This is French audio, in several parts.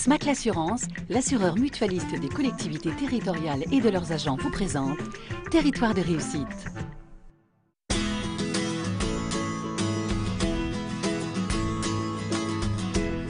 SMAC l'assurance, l'assureur mutualiste des collectivités territoriales et de leurs agents vous présente Territoire de réussite.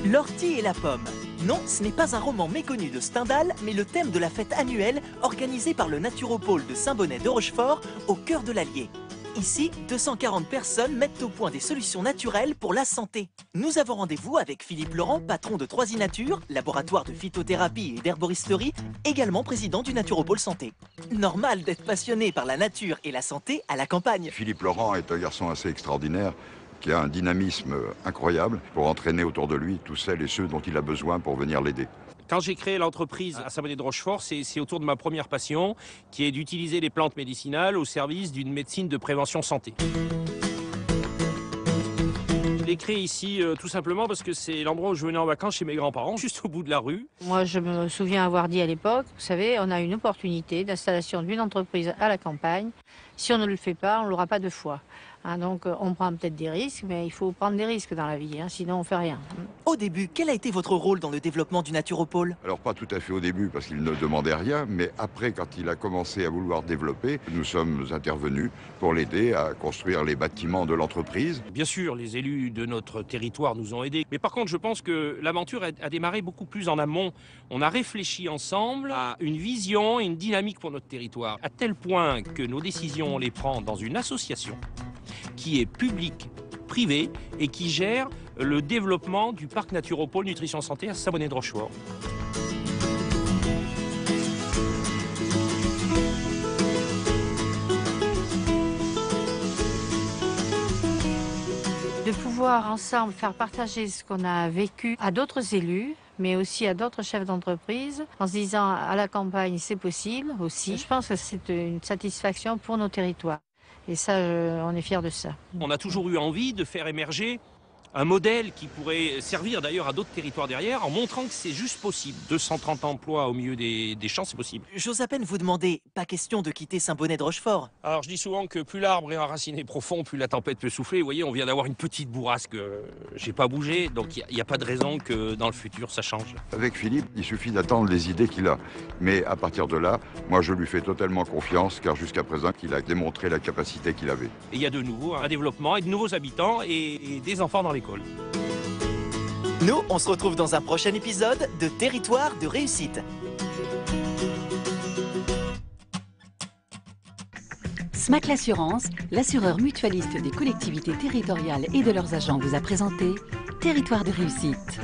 L'ortie et la pomme. Non, ce n'est pas un roman méconnu de Stendhal, mais le thème de la fête annuelle organisée par le Naturopôle de Saint-Bonnet de Rochefort au cœur de l'Allier. Ici, 240 personnes mettent au point des solutions naturelles pour la santé. Nous avons rendez-vous avec Philippe Laurent, patron de 3i Nature, laboratoire de phytothérapie et d'herboristerie, également président du Naturopôle Santé. Normal d'être passionné par la nature et la santé à la campagne. Philippe Laurent est un garçon assez extraordinaire qui a un dynamisme incroyable pour entraîner autour de lui tous celles et ceux dont il a besoin pour venir l'aider. Quand j'ai créé l'entreprise à Saint-Bonnet de Rochefort, c'est autour de ma première passion, qui est d'utiliser les plantes médicinales au service d'une médecine de prévention santé. Je l'ai créé ici tout simplement parce que c'est l'endroit où je venais en vacances chez mes grands-parents, juste au bout de la rue. Moi, je me souviens avoir dit à l'époque, vous savez, on a une opportunité d'installation d'une entreprise à la campagne. Si on ne le fait pas, on ne l'aura pas deux fois. Donc on prend peut-être des risques, mais il faut prendre des risques dans la vie, sinon on ne fait rien. Au début, quel a été votre rôle dans le développement du Naturopôle? Alors pas tout à fait au début parce qu'il ne demandait rien, mais après quand il a commencé à vouloir développer, nous sommes intervenus pour l'aider à construire les bâtiments de l'entreprise. Bien sûr, les élus de notre territoire nous ont aidés. Mais par contre, je pense que l'aventure a démarré beaucoup plus en amont. On a réfléchi ensemble à une vision et une dynamique pour notre territoire, à tel point que nos décisions, on les prend dans une association qui est publique, privée et qui gère le développement du parc Naturopôle Nutrition Santé à Saint-Bonnet de Rochefort. De pouvoir ensemble faire partager ce qu'on a vécu à d'autres élus, mais aussi à d'autres chefs d'entreprise, en se disant à la campagne c'est possible aussi. Je pense que c'est une satisfaction pour nos territoires. Et ça, on est fiers de ça. On a toujours eu envie de faire émerger un modèle qui pourrait servir d'ailleurs à d'autres territoires derrière, en montrant que c'est juste possible. 230 emplois au milieu des champs, c'est possible. J'ose à peine vous demander, pas question de quitter Saint-Bonnet de Rochefort. Alors je dis souvent que plus l'arbre est enraciné profond, plus la tempête peut souffler. Vous voyez, on vient d'avoir une petite bourrasque. J'ai pas bougé, donc il n'y a pas de raison que dans le futur ça change. Avec Philippe, il suffit d'attendre les idées qu'il a. Mais à partir de là, moi je lui fais totalement confiance car jusqu'à présent il a démontré la capacité qu'il avait. Et il y a de nouveau un développement et de nouveaux habitants et des enfants dans l'école. Nous, on se retrouve dans un prochain épisode de Territoire de réussite. SMAC l'assurance, l'assureur mutualiste des collectivités territoriales et de leurs agents vous a présenté Territoire de réussite.